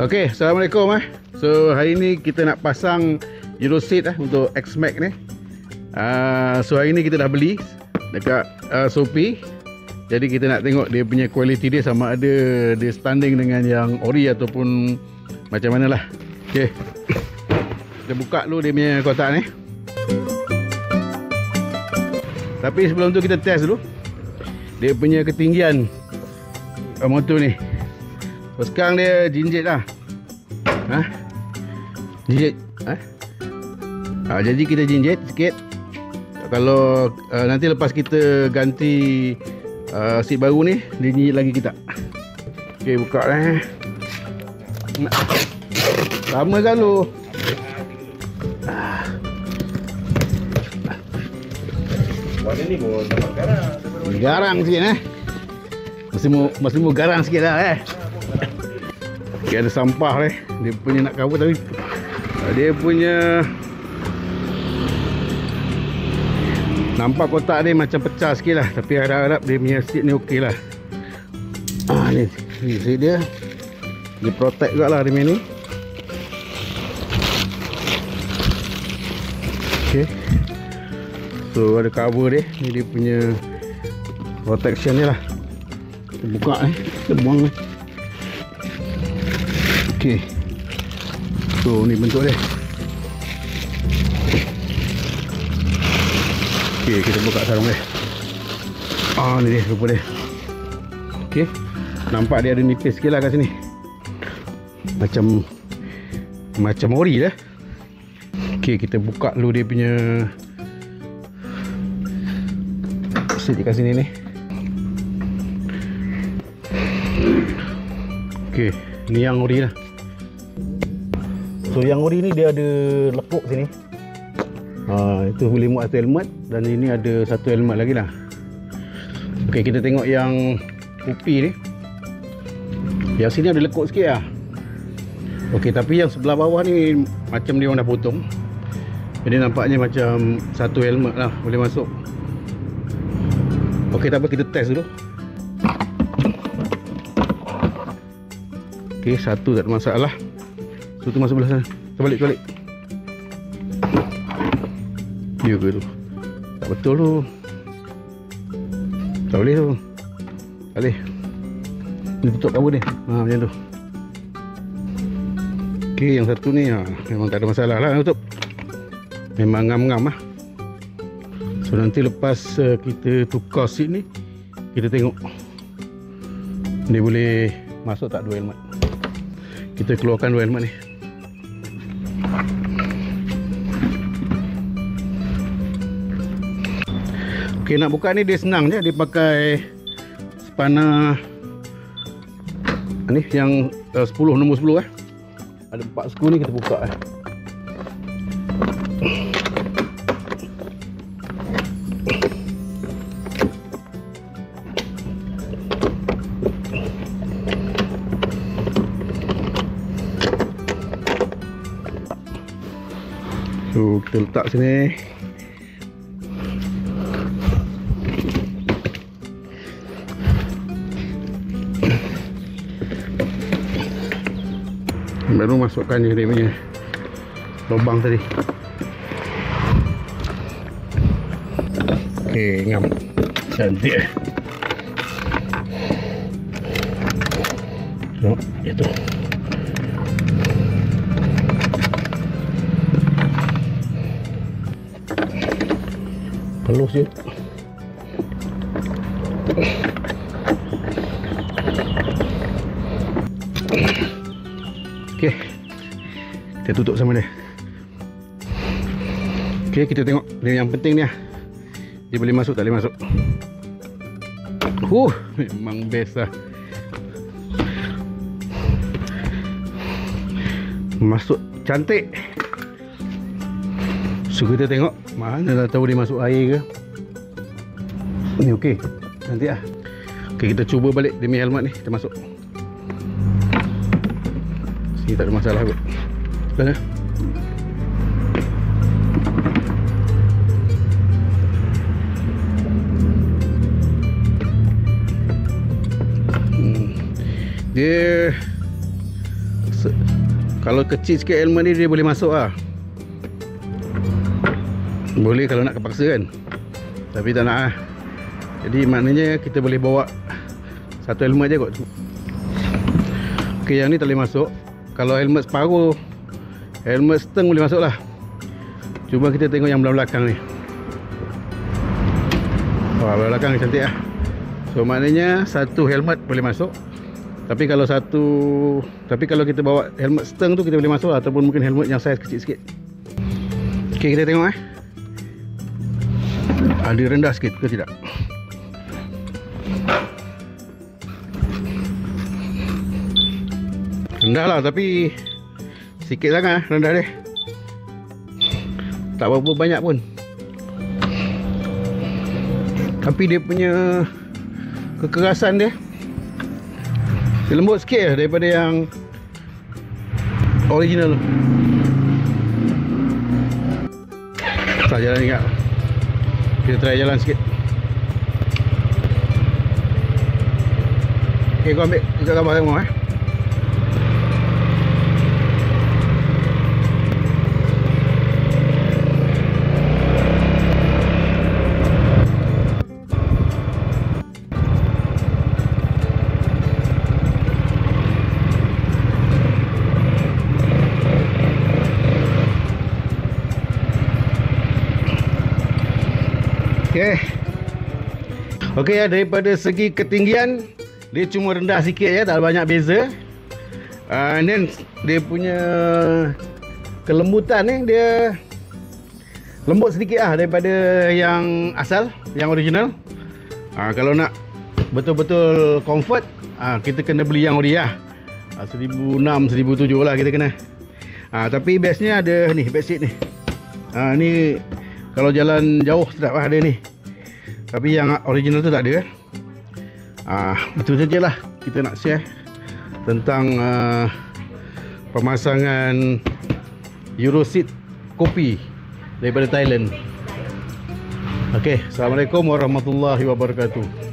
Okey, Assalamualaikum . So hari ni kita nak pasang Euro seat untuk X-Max ni. So hari ni kita dah beli dekat Shopee. Jadi kita nak tengok dia punya kualiti dia sama ada dia standing dengan yang ori ataupun macam mana lah. Okey, kita buka dulu dia punya kotak ni. Tapi sebelum tu kita test dulu dia punya ketinggian motor ni. So, sekarang dia jinjit lah. Jinjit. Jadi kita jinjit sikit. Kalau nanti lepas kita ganti seat baru ni, dia jinjit lagi kita. Okey, buka lah. Sama kan lu. Warna ni pun dapat garang. Garang sikit Mesti mau garang sikit lah Okay, ada sampah ni. Dia punya nak cover tapi dia punya nampak kotak ni macam pecah sikit lah. Tapi harap-harap dia punya seat ni okey lah. Ni seat dia. Dia protect juga lah dia punya ni. Okay, so ada cover dia. Ni dia punya protection ni lah. Kita buka kita buang ni. Okay, so ni bentuk dia. Okay, kita buka sarung dia. Ni dia rupa dia. Okay, nampak dia ada nipis sikit lah kat sini. Macam ori lah. Okay, kita buka dulu dia punya seat kat sini ni. Okay, ni yang ori lah. So yang ori ni dia ada lekuk sini. Itu boleh muat satu helmet. Dan ini ada satu helmet lagi lah. Okay, kita tengok yang kopi ni. Yang sini ada lekuk sikit lah. Okay, tapi yang sebelah bawah ni macam dia orang dah potong. Jadi nampaknya macam satu helmet lah boleh masuk. Okay, tak apa, kita test dulu. Okay, satu tak ada masalah. Satu masuk belah sana. Terbalik. Ya ke tu? Tak betul tu. Tak boleh tu. Tak boleh. Ni tutup cover ni. Macam tu. Okay, yang satu ni memang tak ada masalah lah tutup. Memang ngam-ngam lah. So nanti lepas kita tukar seat ni, kita tengok dia boleh masuk tak dua helmet. Kita keluarkan dua helmet ni. Okay, nak buka ni dia senang je. Dia pakai spana ni yang 10, nombor 10 Ada 4 skru ni, kita buka So kita letak sini. Baru masukkan dia punya lubang tadi. Okay, ngam. Cantik. So, itu. Halus je. Okay, kita tutup sama dia. Okay, kita tengok dia yang penting ni dia boleh masuk tak boleh masuk. Memang best lah. Masuk cantik. So kita tengok mana dah tahu dia masuk air ke. Ni okey, cantik lah. Okay, kita cuba balik demi helmet ni. Kita masuk. Sini tak ada masalah kot. Mana? Dia Kalau kecil sikit helmet ni dia boleh masuk lah. Boleh kalau nak kepaksa kan. Tapi tak nak lah. Jadi maknanya kita boleh bawa satu helmet je kot. Okey, yang ni tak boleh masuk. Kalau helmet separuh, helmet seteng boleh masuk lah. Cuba kita tengok yang belakang ni. Wah, belakang ni cantik lah. So maknanya satu helmet boleh masuk. Tapi kalau kita bawa helmet seteng tu kita boleh masuk lah. Ataupun mungkin helmet yang saiz kecil sikit. Okey, kita tengok ada rendah sikit ke tidak? Rendah lah, tapi sikit sangat rendah dia. Tak berapa banyak pun. Tapi dia punya kekerasan dia lembut sikit daripada yang original. Tak jalan ingat. Kita try jalan sikit. Okay, kau ambil juga gambar tengok Okey ya, daripada segi ketinggian dia cuma rendah sikit ya, tak banyak beza. And then dia punya kelembutan ni dia lembut sedikit lah daripada yang asal, yang original. Kalau nak betul-betul comfort, kita kena beli yang ori lah. 1,600, 1,700 lah kita kena. Tapi bestnya ada ni, bedsheet ni. Ni kalau jalan jauh sedap lah ada ni. Tapi yang original tu tak ada. Itu sajalah kita nak share tentang pemasangan Euroseat kopi daripada Thailand. Okey, Assalamualaikum warahmatullahi wabarakatuh.